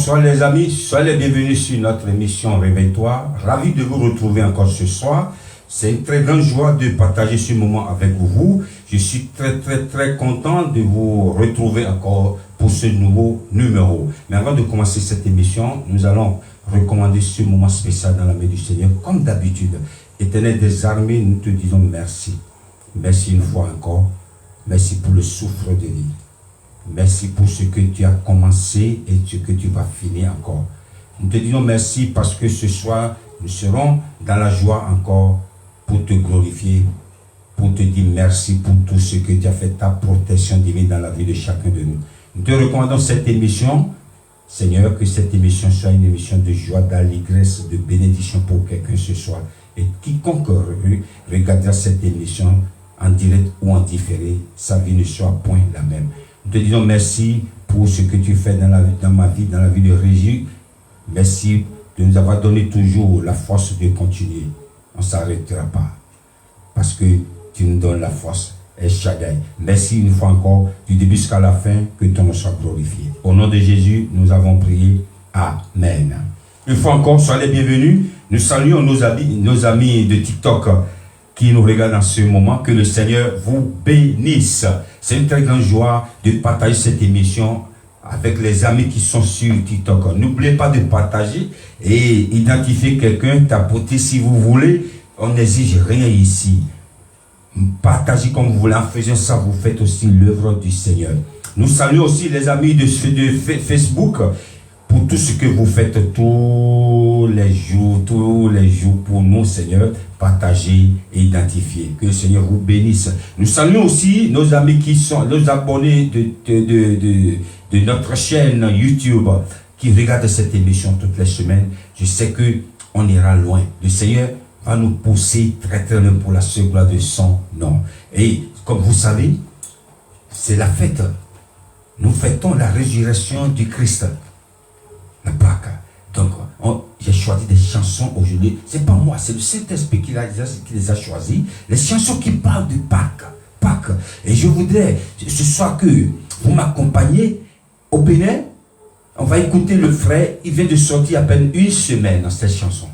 bonsoir les amis, soyez les bienvenus sur notre émission Réveille-toi. Ravi de vous retrouver encore ce soir. C'est une très grande joie de partager ce moment avec vous. Je suis très content de vous retrouver encore pour ce nouveau numéro. Mais avant de commencer cette émission, nous allons recommander ce moment spécial dans la main du Seigneur. Comme d'habitude, Éternel des armées, nous te disons merci. Merci une fois encore. Merci pour le souffle de vie. Merci pour ce que tu as commencé et ce que tu vas finir encore. Nous te disons merci parce que ce soir, nous serons dans la joie encore pour te glorifier, pour te dire merci pour tout ce que tu as fait, ta protection divine dans la vie de chacun de nous. Nous te recommandons cette émission, Seigneur, que cette émission soit une émission de joie, d'allégresse, de bénédiction pour quelqu'un ce soir. Et quiconque regardera cette émission en direct ou en différé, sa vie ne sera point la même. Nous te disons merci pour ce que tu fais dans ma vie, dans la vie de Régie. Merci de nous avoir donné toujours la force de continuer. On ne s'arrêtera pas. Parce que tu nous donnes la force. El Shaddai. Merci une fois encore, du début jusqu'à la fin, que ton nom soit glorifié. Au nom de Jésus, nous avons prié. Amen. Une fois encore, soyez les bienvenus. Nous saluons nos amis de TikTok qui nous regardent en ce moment. Que le Seigneur vous bénisse. C'est une très grande joie de partager cette émission avec les amis qui sont sur TikTok. N'oubliez pas de partager et identifier quelqu'un, tapoter si vous voulez. On n'exige rien ici. Partagez comme vous voulez. En faisant ça, vous faites aussi l'œuvre du Seigneur. Nous saluons aussi les amis de Facebook pour tout ce que vous faites tous les jours pour nous, Seigneur. Partagez et identifiez. Que le Seigneur vous bénisse. Nous saluons aussi nos amis qui sont nos abonnés de notre chaîne YouTube qui regardent cette émission toutes les semaines. Je sais qu'on ira loin. Le Seigneur va nous pousser très loin pour la seule gloire de son nom. Et comme vous savez, c'est la fête. Nous fêtons la résurrection du Christ. La Pâque. Donc, j'ai choisi des chansons aujourd'hui. C'est pas moi, c'est le Saint-Esprit qui les a choisis. Les chansons qui parlent de Pâques. Et je voudrais ce soir que vous m'accompagniez au Bénin. On va écouter le frère. Il vient de sortir à peine une semaine dans cette chanson.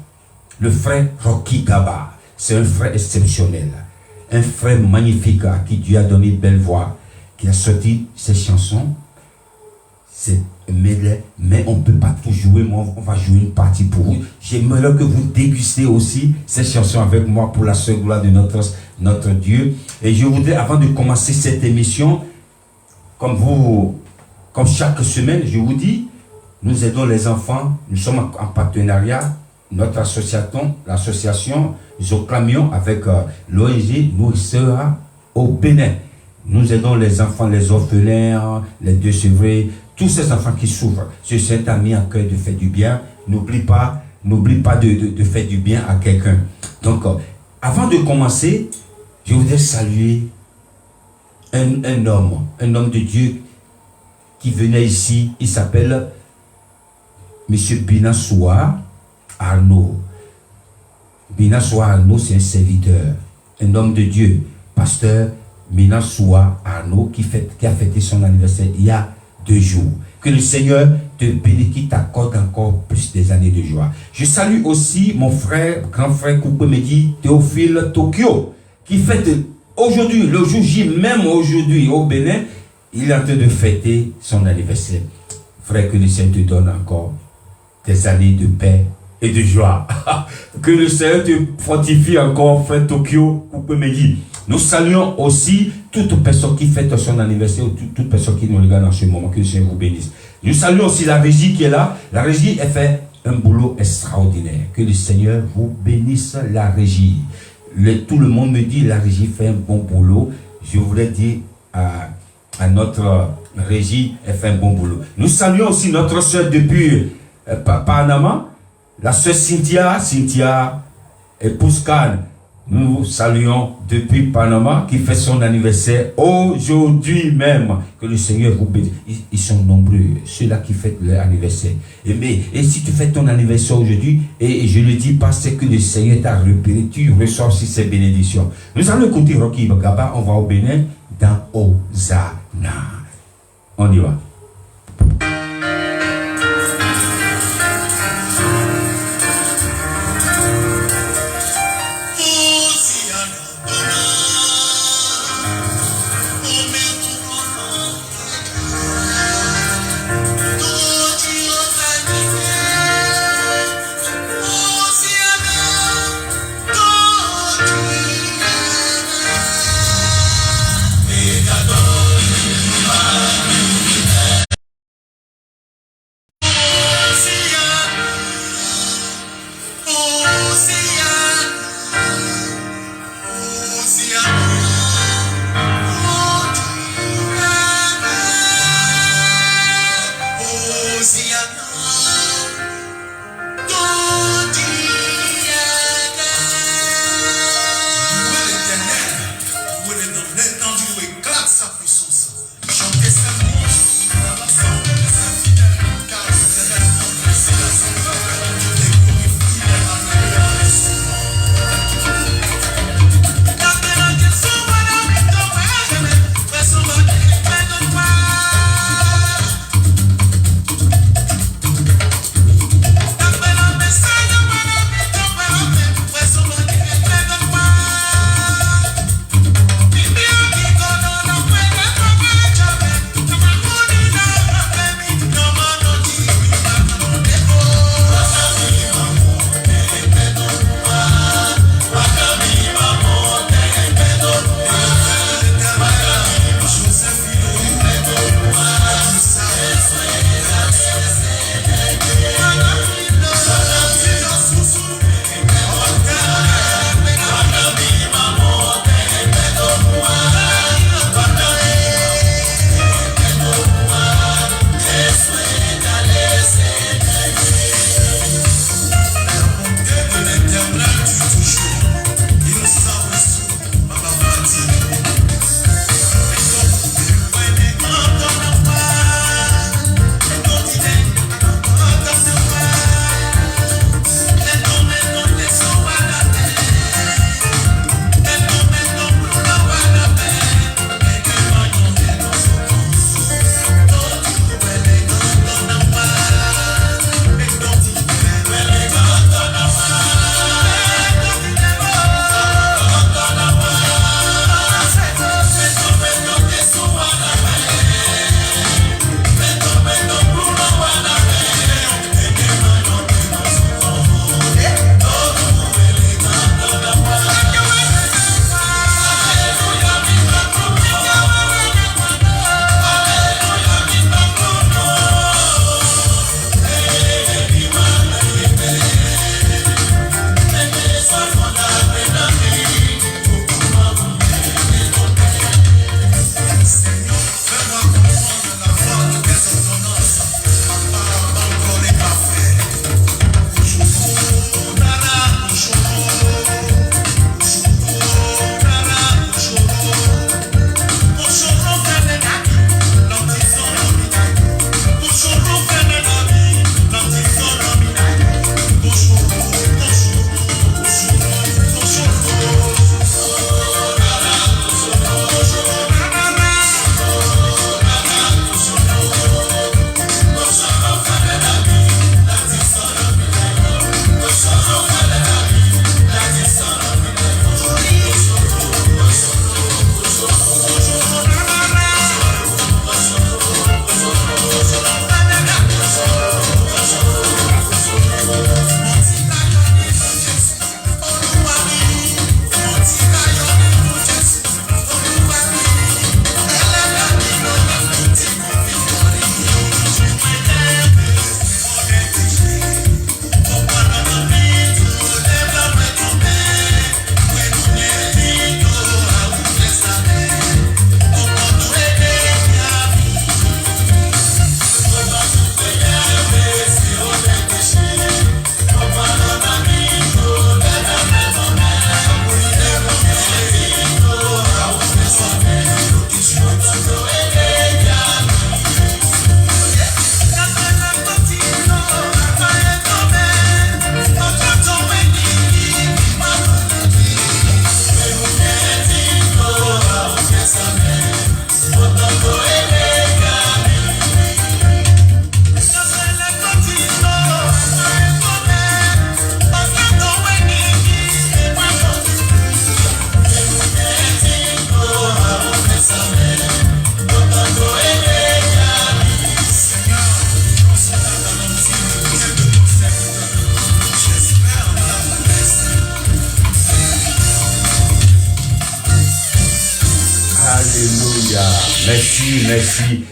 Le frère Rocky Gaba. C'est un frère exceptionnel. Un frère magnifique à qui Dieu a donné une belle voix. Qui a sorti cette chanson. C'est mais on ne peut pas tout jouer. Moi, on va jouer une partie pour vous. J'aimerais que vous dégustez aussi cette chanson avec moi pour la seule gloire de notre Dieu. Et je voudrais, avant de commencer cette émission, comme chaque semaine, je vous dis, nous aidons les enfants. Nous sommes en partenariat. Notre l'association Zoclamion avec l'ONG Nourrissera au Bénin. Nous aidons les enfants, les orphelins, les déchevrés, tous ces enfants qui souffrent. Ce Saint a mis en cœur de faire du bien. N'oublie pas de faire du bien à quelqu'un. Donc, avant de commencer, je voudrais saluer un homme de Dieu qui venait ici. Il s'appelle M. Binassoua Arnaud. Binassoua Arnaud, c'est un serviteur, un homme de Dieu, pasteur Binassoua Arnaud, qui a fêté son anniversaire il y a 2 jours. Que le Seigneur te bénisse, qui t'accorde encore plus des années de joie. Je salue aussi mon frère, grand frère Koupemedi Théophile Tokyo, qui fête aujourd'hui, le jour J, même aujourd'hui au Bénin, il est en train de fêter son anniversaire. Frère, que le Seigneur te donne encore des années de paix et de joie. Que le Seigneur te fortifie encore, frère Tokyo Koupemedi. Nous saluons aussi toute personne qui fête son anniversaire ou toute personne qui nous regarde en ce moment. Que le Seigneur vous bénisse. Nous saluons aussi la régie qui est là. La régie, elle fait un boulot extraordinaire. Que le Seigneur vous bénisse, la régie. Tout le monde me dit la régie fait un bon boulot. Je voulais dire à notre régie, elle fait un bon boulot. Nous saluons aussi notre soeur depuis Panama. La soeur Cynthia épouse Cannes. Nous saluons depuis Panama qui fait son anniversaire aujourd'hui même. Que le Seigneur vous bénisse. Ils sont nombreux, ceux-là qui fêtent leur anniversaire. Et si tu fais ton anniversaire aujourd'hui, et je le dis parce que le Seigneur t'a repéré, tu reçois aussi ses bénédictions. Nous allons écouter Rocky Gaba, on va au Bénin dans Hosanna. On y va.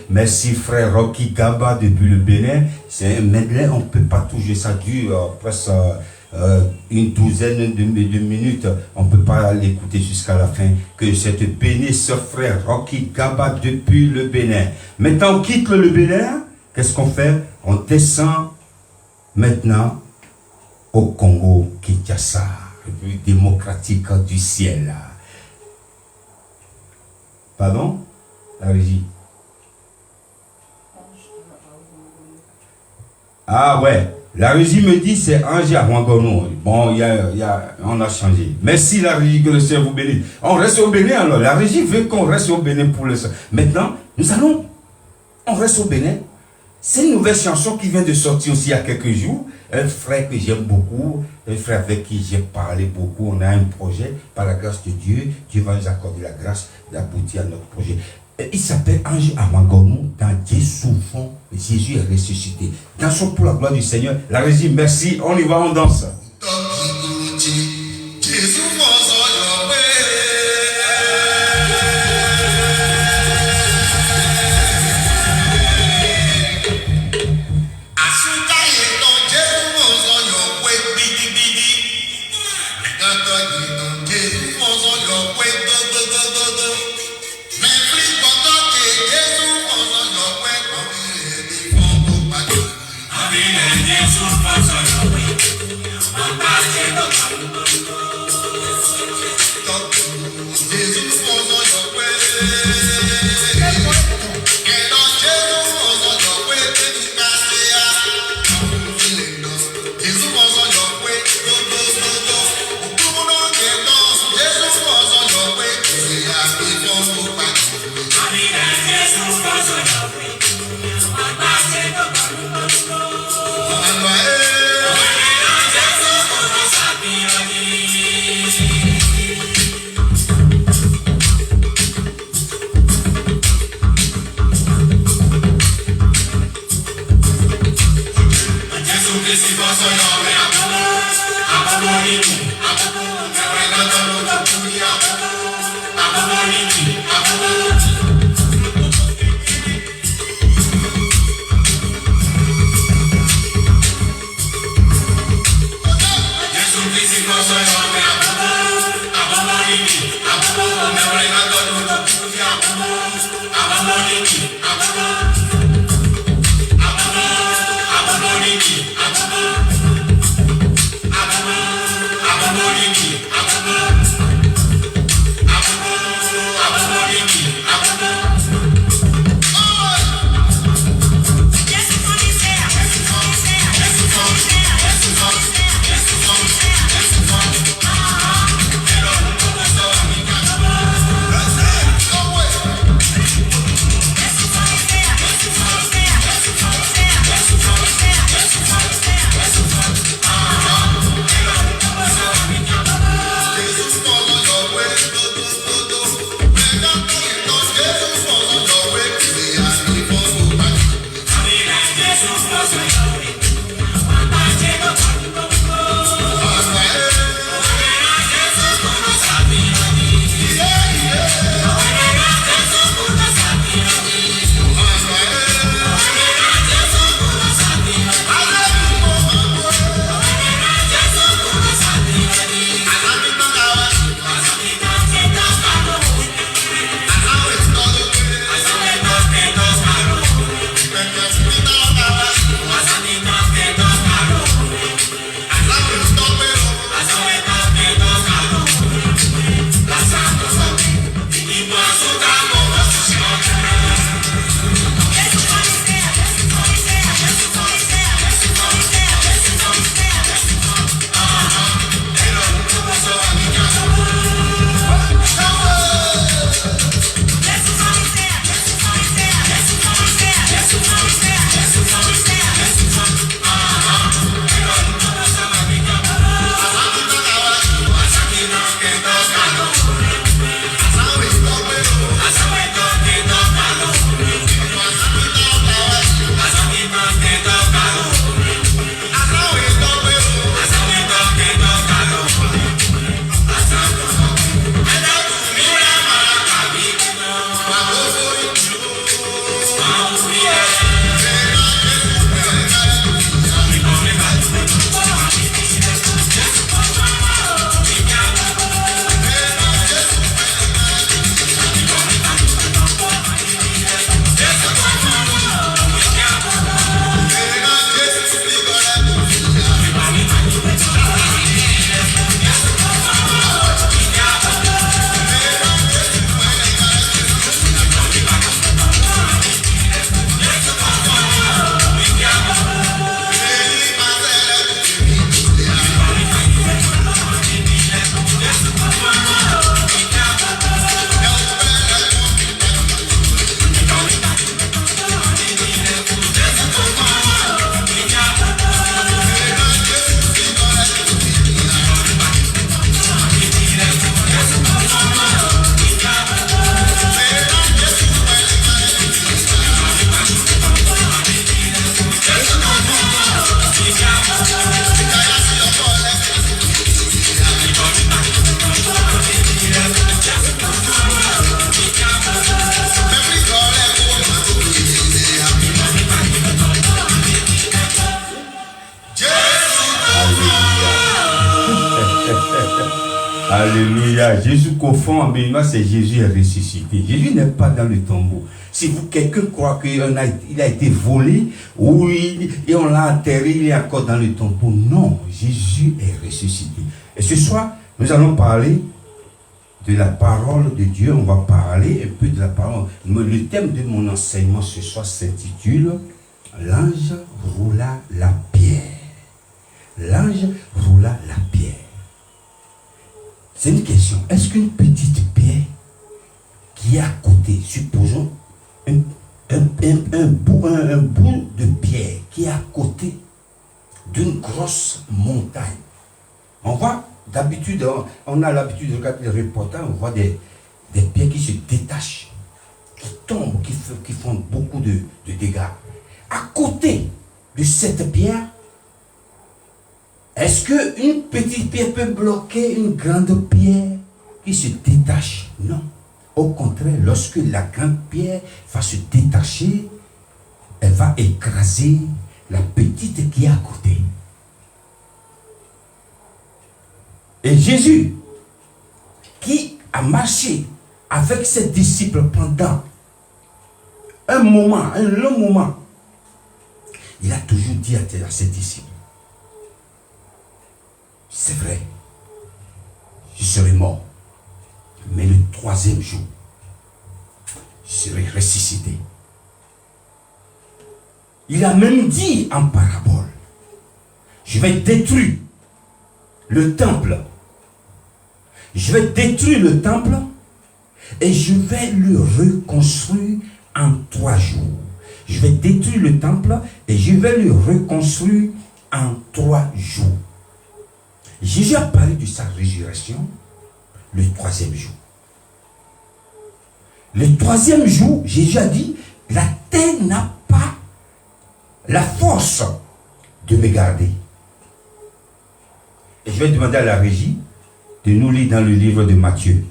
Merci frère Rocky Gaba depuis le Bénin. C'est un medley, on ne peut pas tout jouer, ça dure presque une douzaine de minutes. On ne peut pas l'écouter jusqu'à la fin. Que cette bénie ce frère Rocky Gaba depuis le Bénin. Maintenant on quitte le Bénin. Qu'est-ce qu'on fait? On descend maintenant au Congo Kinshasa, République démocratique du ciel. Pardon? La régie. Ah ouais, la régie me dit c'est Ange à Wangono. Bon, on a changé. Merci la régie, que le Seigneur vous bénisse. On reste au Bénin alors. La régie veut qu'on reste au Bénin pour le... Maintenant, on reste au Bénin. C'est une nouvelle chanson qui vient de sortir aussi il y a quelques jours. Un frère que j'aime beaucoup, un frère avec qui j'ai parlé beaucoup. On a un projet, par la grâce de Dieu. Dieu va nous accorder la grâce d'aboutir à notre projet. Il s'appelle Ange Amangonou dans Dieu souvent. Jésus est ressuscité. Dansons pour la gloire du Seigneur. La régie, merci. On y va, on danse. Alléluia. Jésus confond, mais c'est Jésus est ressuscité. Jésus n'est pas dans le tombeau. Si quelqu'un croit qu'il a été volé, ou et on l'a enterré, il est encore dans le tombeau. Non, Jésus est ressuscité. Et ce soir, nous allons parler de la parole de Dieu. On va parler un peu de la parole. Le thème de mon enseignement ce soir s'intitule « L'ange roula la pierre ». L'ange roula la pierre. C'est une question. Est-ce qu'une petite pierre qui est à côté, supposons un bout de pierre qui est à côté d'une grosse montagne. On voit d'habitude, on a l'habitude de regarder les reportages, on voit des pierres qui se détachent, qui tombent, qui font beaucoup de dégâts. À côté de cette pierre, est-ce qu'une petite pierre peut bloquer une grande pierre qui se détache? Non. Au contraire, lorsque la grande pierre va se détacher, elle va écraser la petite qui est à côté. Et Jésus, qui a marché avec ses disciples pendant un moment, un long moment, il a toujours dit à ses disciples, c'est vrai, je serai mort, mais le troisième jour, je serai ressuscité. Il a même dit en parabole, je vais détruire le temple. Je vais détruire le temple et je vais le reconstruire en 3 jours. Je vais détruire le temple et je vais le reconstruire en 3 jours. Jésus a parlé de sa résurrection le 3e jour. Le 3e jour, Jésus a dit, la terre n'a pas la force de me garder. Et je vais demander à la régie de nous lire dans le livre de Matthieu.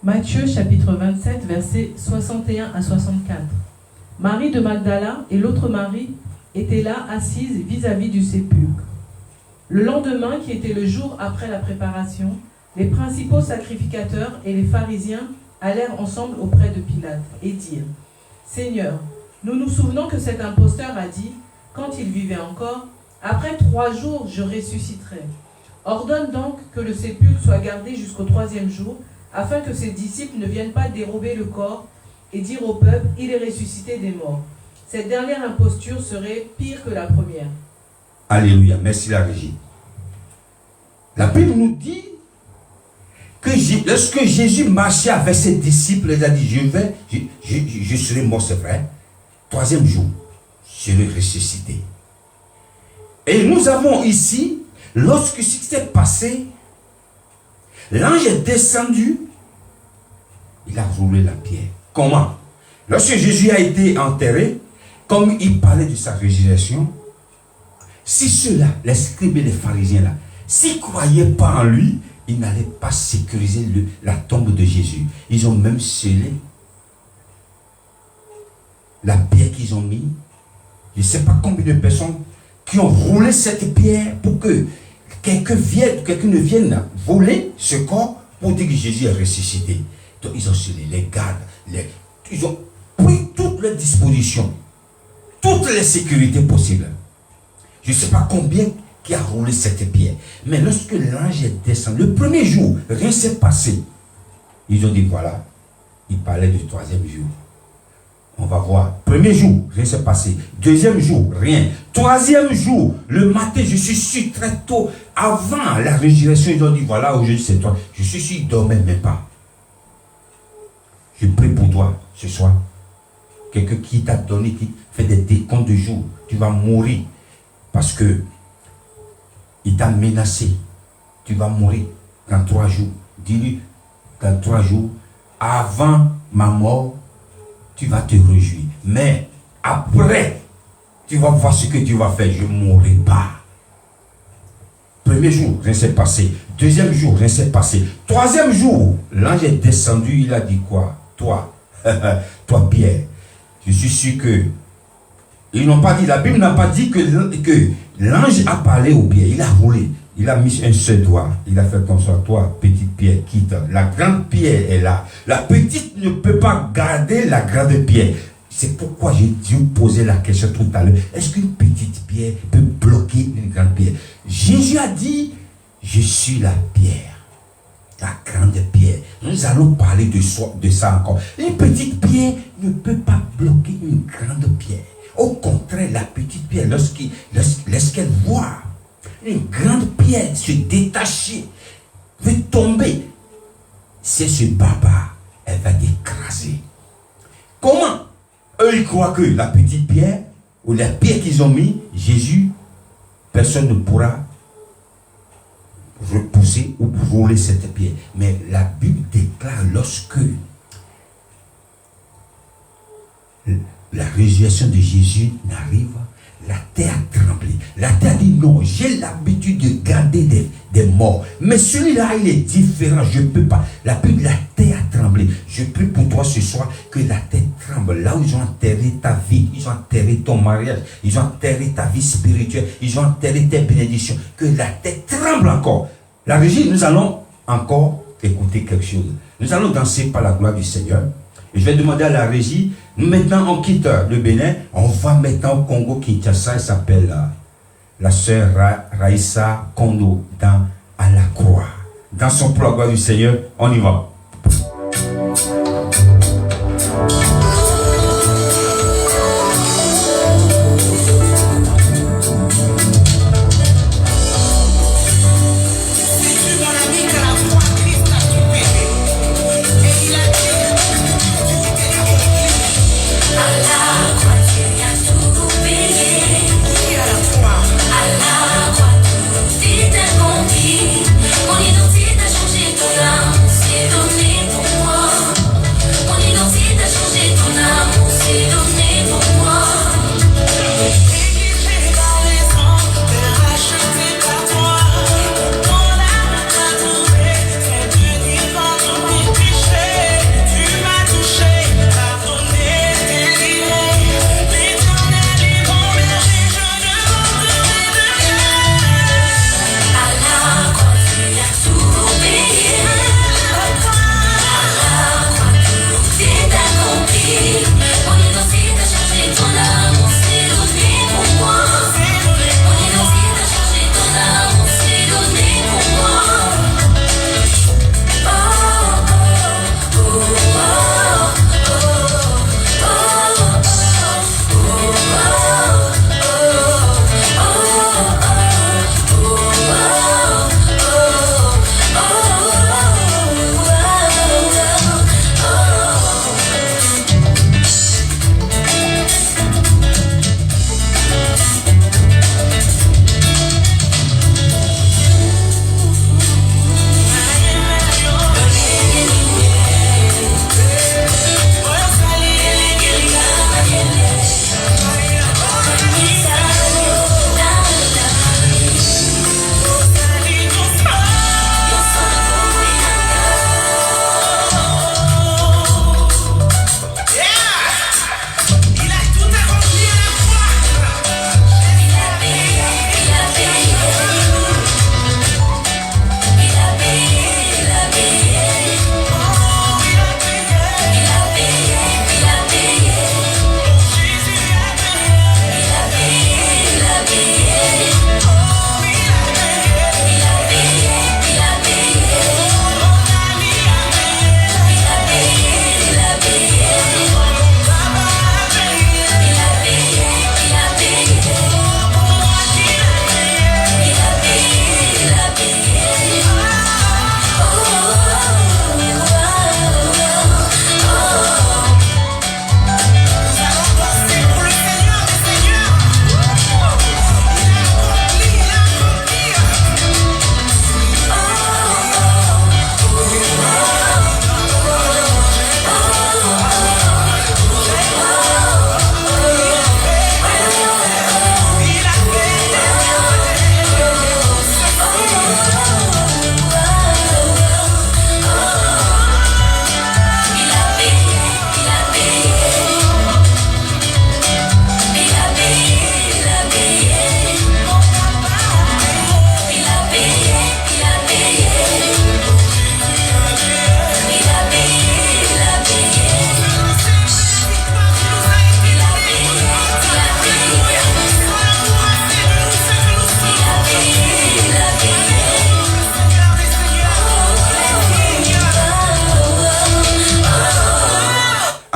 Matthieu chapitre 27, versets 61 à 64. Marie de Magdala et l'autre Marie étaient là assises vis-à-vis du sépulcre. Le lendemain, qui était le jour après la préparation, les principaux sacrificateurs et les pharisiens allèrent ensemble auprès de Pilate et dirent, « Seigneur, nous nous souvenons que cet imposteur a dit, quand il vivait encore, « Après 3 jours, je ressusciterai. » Ordonne donc que le sépulcre soit gardé jusqu'au 3e jour, afin que ses disciples ne viennent pas dérober le corps et dire au peuple, « Il est ressuscité des morts. » Cette dernière imposture serait pire que la première. Alléluia, merci la régie. La Bible nous dit que lorsque Jésus marchait avec ses disciples, il a dit, je serai mort, c'est vrai. 3e jour, je serai ressuscité. Et nous avons ici, lorsque ce qui s'est passé, l'ange est descendu, il a roulé la pierre. Comment? Lorsque Jésus a été enterré, comme il parlait de sa résurrection, si ceux-là, les scribes et les pharisiens là, s'ils ne croyaient pas en lui, ils n'allaient pas sécuriser la tombe de Jésus. Ils ont même scellé la pierre qu'ils ont mis. Je ne sais pas combien de personnes qui ont roulé cette pierre pour que quelqu'un ne vienne voler ce corps pour dire que Jésus est ressuscité. Donc ils ont scellé les gardes, ils ont pris toutes les dispositions, toutes les sécurités possibles. Je ne sais pas combien qui a roulé cette pierre. Mais lorsque l'ange est descendu, le 1er jour, rien ne s'est passé. Ils ont dit, voilà, il parlait du 3e jour. On va voir. 1er jour, rien ne s'est passé. 2e jour, rien. 3e jour, le matin, je suis sûr très tôt, avant la résurrection, ils ont dit, voilà, aujourd'hui c'est toi. Je suis sûr, ils ne dormaient même pas. Je prie pour toi ce soir. Quelqu'un qui t'a donné, qui fait des décomptes de jours, tu vas mourir. Parce que il t'a menacé. Tu vas mourir dans 3 jours. Dis-lui, dans 3 jours, avant ma mort, tu vas te réjouir. Mais après, tu vas voir ce que tu vas faire. Je ne mourrai pas. 1er jour, rien ne s'est passé. 2e jour, rien ne s'est passé. 3e jour, l'ange est descendu. Il a dit quoi? Toi, toi Pierre, je suis sûr que ils n'ont pas dit, la Bible n'a pas dit que l'ange a parlé au Pierre, il a roulé. Il a mis un seul doigt. Il a fait comme ça. Toi, petite pierre, quitte. La grande pierre est là. La petite ne peut pas garder la grande pierre. C'est pourquoi j'ai dû poser la question tout à l'heure. Est-ce qu'une petite pierre peut bloquer une grande pierre? Jésus a dit, je suis la pierre. La grande pierre. Nous allons parler de ça encore. Une petite pierre ne peut pas bloquer une grande pierre. Au contraire, la petite pierre, lorsqu'elle voit une grande pierre se détacher, veut tomber, c'est ce barbare, elle va l'écraser. Comment? Eux, ils croient que la petite pierre, ou la pierre qu'ils ont mis, Jésus, personne ne pourra repousser ou rouler cette pierre. Mais la Bible déclare lorsque la résurrection de Jésus n'arrive, la terre a tremblé. La terre dit non, j'ai l'habitude de garder des morts. Mais celui-là, il est différent, je ne peux pas. La terre a tremblé. Je prie pour toi ce soir que la terre tremble. Là où ils ont enterré ta vie, ils ont enterré ton mariage, ils ont enterré ta vie spirituelle, ils ont enterré tes bénédictions. Que la terre tremble encore. La régie, nous allons encore écouter quelque chose. Nous allons danser par la gloire du Seigneur. Et je vais demander à la régie, nous maintenant on quitte le Bénin, on va maintenant au Congo Kinshasa, elle s'appelle la sœur Raïssa Kondo dans À la croix. Dans son pour la gloire du Seigneur, on y va. Mon identité a changé, ton âme s'est donnée.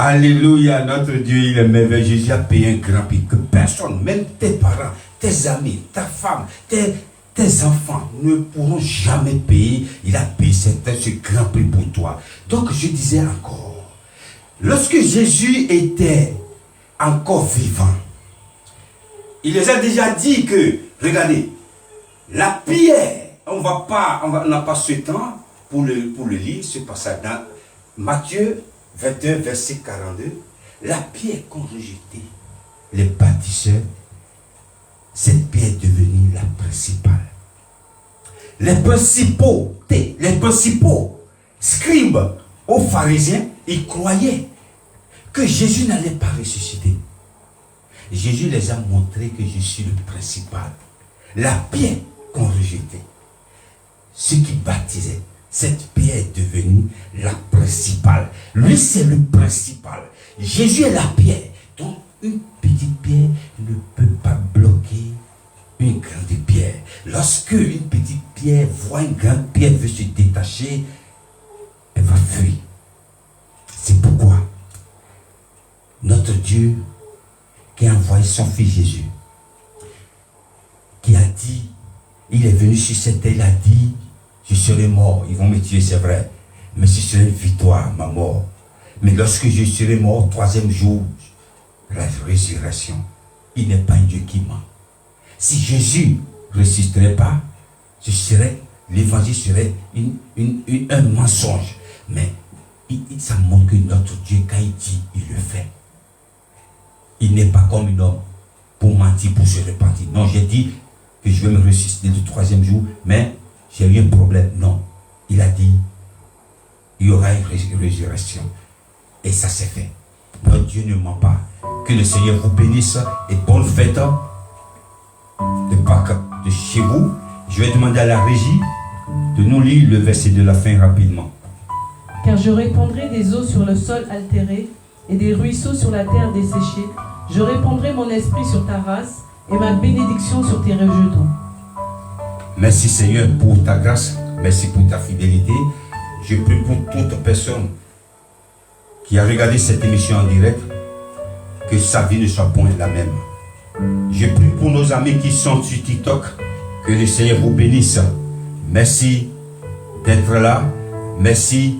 Alléluia, notre Dieu, il est merveilleux. Jésus a payé un grand prix que personne, même tes parents, tes amis, ta femme, tes enfants ne pourront jamais payer. Il a payé ce grand prix pour toi. Donc je disais encore, lorsque Jésus était encore vivant, il les a déjà dit que, regardez, la pierre, on n'a pas ce temps pour le lire, ce passage dans Matthieu 21, verset 42, la pierre qu'ont rejetée les bâtisseurs, cette pierre est devenue la principale. Les principaux scribes aux pharisiens, ils croyaient que Jésus n'allait pas ressusciter. Jésus les a montré que je suis le principal. La pierre qu'on rejetait, ceux qui baptisaient, cette pierre est devenue la principale. Lui, c'est le principal. Jésus est la pierre. Donc, une petite pierre ne peut pas bloquer une grande pierre. Lorsque une petite pierre voit une grande pierre veut se détacher, elle va fuir. C'est pourquoi notre Dieu qui a envoyé son fils Jésus, qui a dit, il est venu sur cette terre, il a dit, je serai mort, ils vont me tuer, c'est vrai, mais ce serait une victoire, ma mort. Mais lorsque je serai mort, troisième jour, la résurrection, il n'est pas un Dieu qui ment. Si Jésus ne ressusciterait pas, l'évangile serait un mensonge. Mais ça montre que notre Dieu, quand il dit, il le fait. Il n'est pas comme un homme pour mentir, pour se repentir. Non, j'ai dit que je vais me ressusciter le troisième jour, mais j'ai eu un problème. Non, il a dit, il y aura une résurrection. Et ça s'est fait. Notre Dieu ne ment pas. Que le Seigneur vous bénisse et bonne fête de Pâques de chez vous. Je vais demander à la régie de nous lire le verset de la fin rapidement. Car je répandrai des eaux sur le sol altéré et des ruisseaux sur la terre desséchée. Je répandrai mon esprit sur ta race et ma bénédiction sur tes rejetons. Merci Seigneur pour ta grâce. Merci pour ta fidélité. Je prie pour toute personne qui a regardé cette émission en direct, que sa vie ne soit point la même. Je prie pour nos amis qui sont sur TikTok, que le Seigneur vous bénisse. Merci d'être là. Merci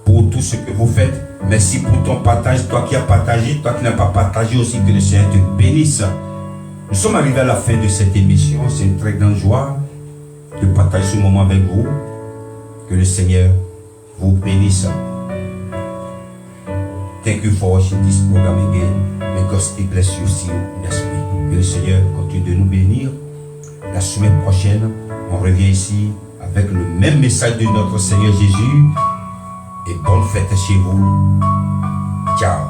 pour tout ce que vous faites. Merci pour ton partage. Toi qui as partagé, toi qui n'as pas partagé aussi, que le Seigneur te bénisse. Nous sommes arrivés à la fin de cette émission. C'est une très grande joie de partager ce moment avec vous. Que le Seigneur vous bénisse. Thank you for watching this program again. May God still bless you. See you next week. Que le Seigneur continue de nous bénir. La semaine prochaine, on revient ici avec le même message de notre Seigneur Jésus. Et bonne fête chez vous. Ciao.